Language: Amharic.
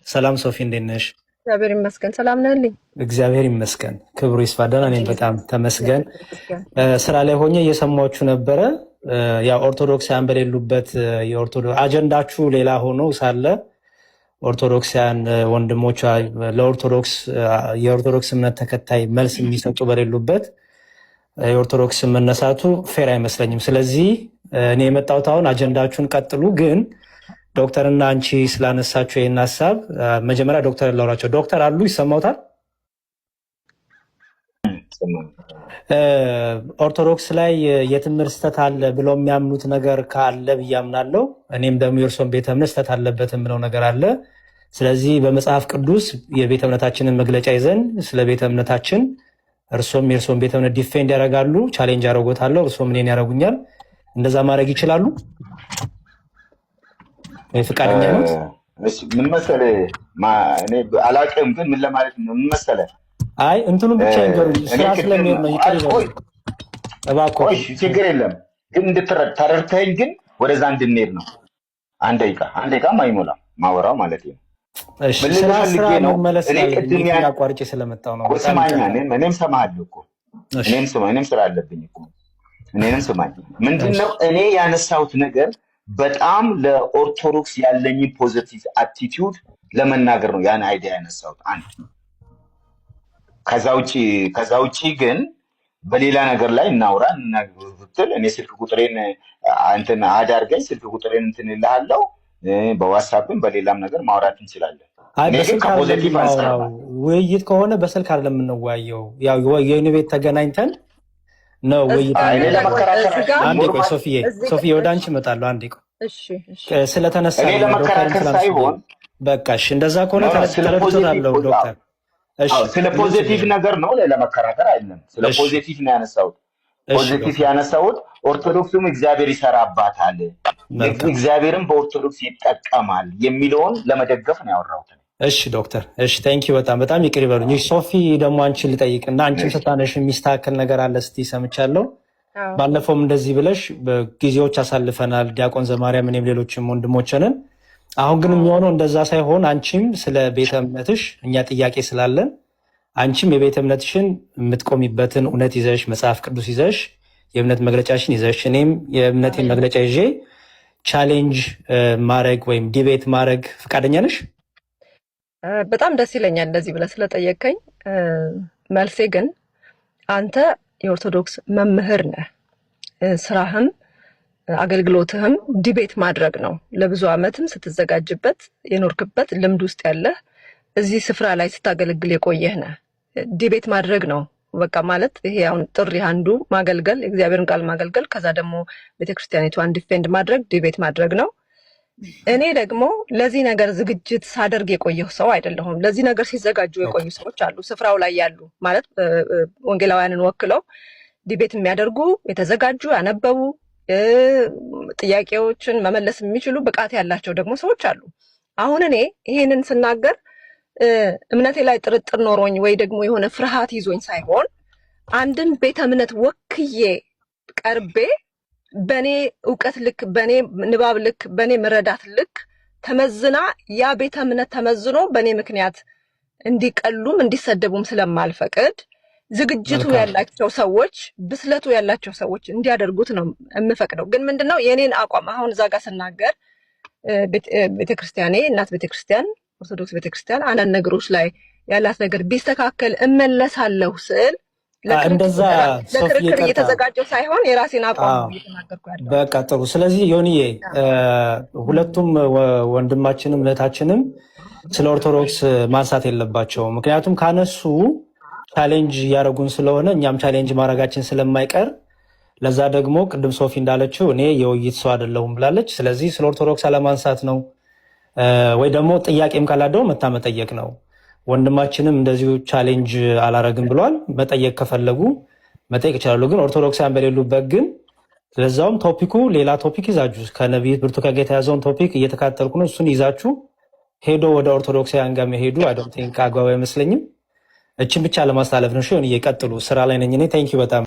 ሰላም ሶፊ፣ እንዴት ነሽ? እግዚአብሔር ይመስገን። ሰላም ነህልኝ? እግዚአብሔር ይመስገን፣ ክብሩ ይስፋ። ደህና ነኝ፣ በጣም ተመስገን። ስራ ላይ ሆኜ እየሰማችሁ ነበረ። ያው ኦርቶዶክሳውያን በሌሉበት አጀንዳችሁ ሌላ ሆኖ ሳለ ኦርቶዶክሳውያን ወንድሞቿ የኦርቶዶክስ እምነት ተከታይ መልስ የሚሰጡ በሌሉበት የኦርቶዶክስ መነሳቱ ፌር አይመስለኝም። ስለዚህ እኔ የመጣሁት አሁን አጀንዳችሁን ቀጥሉ፣ ግን ዶክተርና አንቺ ስላነሳችሁ ይህን ሀሳብ መጀመሪያ ዶክተር ላውራቸው። ዶክተር አሉ ይሰማውታል? ኦርቶዶክስ ላይ የትምህርት ስህተት አለ ብለው የሚያምኑት ነገር ካለ ብዬ አምናለሁ። እኔም ደግሞ የእርሶን ቤተ እምነት ስህተት አለበት የምለው ነገር አለ። ስለዚህ በመጽሐፍ ቅዱስ የቤተ እምነታችንን መግለጫ ይዘን ስለ ቤተ እምነታችን እርሶም የእርሶን ቤተ እምነት ዲፌንድ ያደርጋሉ፣ ቻሌንጅ ያደርጎታለሁ፣ እርሶም እኔን ያደርጉኛል። እንደዛ ማድረግ ይችላሉ? ፍቃደኛ ነው? ምን መሰለህ፣ እኔ አላውቅም፣ ግን ምን ለማለት ነው ምን መሰለህ፣ አይ እንትኑ ብቻ ይንገሩኝ፣ ስራ ስለሚሄድ ነው። ይቅር ይበሉ እባክዎ። እሺ ችግር የለም፣ ግን ተረድተኸኝ፣ ግን ወደዛ እንድንሄድ ነው። አንድ ደቂቃም አይሞላም ማወራው ማለት ነው። እሺ ስራ መመለስ ያለብኝ አቋርጬ ስለመጣሁ ነው። ስማኝ፣ እኔም ሰማሃለሁ እኮ እኔም ስራ አለብኝ እኮ። እኔንም ስማኝ። ምንድነው እኔ ያነሳሁት ነገር በጣም ለኦርቶዶክስ ያለኝ ፖዚቲቭ አቲቲዩድ ለመናገር ነው ያን አይዲያ ያነሳሁት። አንድ ከዛ ውጪ ግን በሌላ ነገር ላይ እናውራ ብትል እኔ ስልክ ቁጥሬን እንትን አዳርገኝ፣ ስልክ ቁጥሬን እንትን እልሃለሁ። በዋትስአፕም በሌላም ነገር ማውራት እንችላለን። ውይይት ከሆነ በስልክ አይደለም የምንወያየው፣ ያው የኔ ቤት ተገናኝተን ነው ውይይት። አንዴ ቆይ ሶፊዬ ወደ አንቺ እመጣለሁ። አንዴ ቆይ ስለተነሳ ለመከራከር ሳይሆን በቃ እሺ፣ እንደዛ ከሆነ ተረድቶታለሁ ዶክተር። እሺ ስለ ፖዚቲቭ ነገር ነው፣ ለመከራከር አይደለም። ስለ ፖዚቲቭ ነው ያነሳሁት። ፖዚቲቭ ያነሳሁት ኦርቶዶክሱም እግዚአብሔር ይሰራባታል፣ እግዚአብሔርም በኦርቶዶክስ ይጠቀማል የሚለውን ለመደገፍ ነው ያወራሁት። እሺ ዶክተር፣ እሺ ቴንኪው፣ በጣም ይቅር ይበሉኝ። ሶፊ ደግሞ አንቺን ልጠይቅና አንቺም ስታነሽ የሚስተካከል ነገር አለ ስትይ ሰምቻለሁ። ባለፈውም እንደዚህ ብለሽ ጊዜዎች አሳልፈናል፣ ዲያቆን ዘማርያም፣ እኔም ሌሎችም ወንድሞችንን። አሁን ግን የሚሆነው እንደዛ ሳይሆን አንቺም ስለ ቤተ እምነትሽ እኛ ጥያቄ ስላለን አንቺም የቤተ እምነትሽን የምትቆሚበትን እውነት ይዘሽ መጽሐፍ ቅዱስ ይዘሽ የእምነት መግለጫሽን ይዘሽ እኔም የእምነቴን መግለጫ ይዤ ቻሌንጅ ማድረግ ወይም ዲቤት ማድረግ ፈቃደኛ ነሽ? በጣም ደስ ይለኛል እንደዚህ ብለህ ስለጠየቀኝ። መልሴ ግን አንተ የኦርቶዶክስ መምህር ነህ፣ ስራህም አገልግሎትህም ዲቤት ማድረግ ነው። ለብዙ ዓመትም ስትዘጋጅበት የኖርክበት ልምድ ውስጥ ያለህ እዚህ ስፍራ ላይ ስታገለግል የቆየህ ነህ። ዲቤት ማድረግ ነው በቃ ማለት ይሄ አሁን ጥሪ አንዱ ማገልገል፣ የእግዚአብሔርን ቃል ማገልገል፣ ከዛ ደግሞ ቤተክርስቲያኒቷን ዲፌንድ ማድረግ ዲቤት ማድረግ ነው። እኔ ደግሞ ለዚህ ነገር ዝግጅት ሳደርግ የቆየሁ ሰው አይደለሁም። ለዚህ ነገር ሲዘጋጁ የቆዩ ሰዎች አሉ፣ ስፍራው ላይ ያሉ ማለት ወንጌላውያንን ወክለው ዲቤት የሚያደርጉ የተዘጋጁ ያነበቡ ጥያቄዎችን መመለስ የሚችሉ ብቃት ያላቸው ደግሞ ሰዎች አሉ። አሁን እኔ ይሄንን ስናገር እምነቴ ላይ ጥርጥር ኖሮኝ ወይ ደግሞ የሆነ ፍርሃት ይዞኝ ሳይሆን አንድን ቤተ እምነት ወክዬ ቀርቤ በኔ እውቀት ልክ፣ በኔ ንባብ ልክ፣ በኔ መረዳት ልክ ተመዝና ያ ቤተ እምነት ተመዝኖ በኔ ምክንያት እንዲቀሉም እንዲሰደቡም ስለማልፈቅድ ዝግጅቱ ያላቸው ሰዎች፣ ብስለቱ ያላቸው ሰዎች እንዲያደርጉት ነው የምፈቅደው። ግን ምንድነው የኔን አቋም አሁን እዛ ጋር ስናገር ቤተክርስቲያኔ እናት ቤተክርስቲያን ኦርቶዶክስ ቤተክርስቲያን አንዳንድ ነገሮች ላይ ያላት ነገር ቢስተካከል እመለሳለሁ ስል ለክርክር እየተዘጋጀው ሳይሆን የራሴን አቋም እየተናገርኩ ያለው። በቃ ጥሩ። ስለዚህ ዮኒዬ ሁለቱም ወንድማችንም እህታችንም ስለ ኦርቶዶክስ ማንሳት የለባቸውም። ምክንያቱም ካነሱ ቻሌንጅ እያደረጉን ስለሆነ እኛም ቻሌንጅ ማድረጋችን ስለማይቀር፣ ለዛ ደግሞ ቅድም ሶፊ እንዳለችው እኔ የውይይት ሰው አይደለሁም ብላለች። ስለዚህ ስለ ኦርቶዶክስ አለማንሳት ነው ወይ ደግሞ ጥያቄም ካላደው መታ መጠየቅ ነው። ወንድማችንም እንደዚሁ ቻሌንጅ አላረግም ብሏል። መጠየቅ ከፈለጉ መጠየቅ ይችላሉ። ግን ኦርቶዶክሳውያን በሌሉበት ግን ስለዛውም ቶፒኩ ሌላ ቶፒክ ይዛችሁ ከነቢይ ብርቱካን ጋር የተያዘውን ቶፒክ እየተካተልኩ ነው፣ እሱን ይዛችሁ ሄዶ ወደ ኦርቶዶክሳውያን ጋር መሄዱ አይ ዶንት ቲንክ አግባብ አይመስለኝም። እችን ብቻ ለማስተላለፍ ነው። እየቀጥሉ ስራ ላይ ነኝ እኔ። ቴንኪው በጣም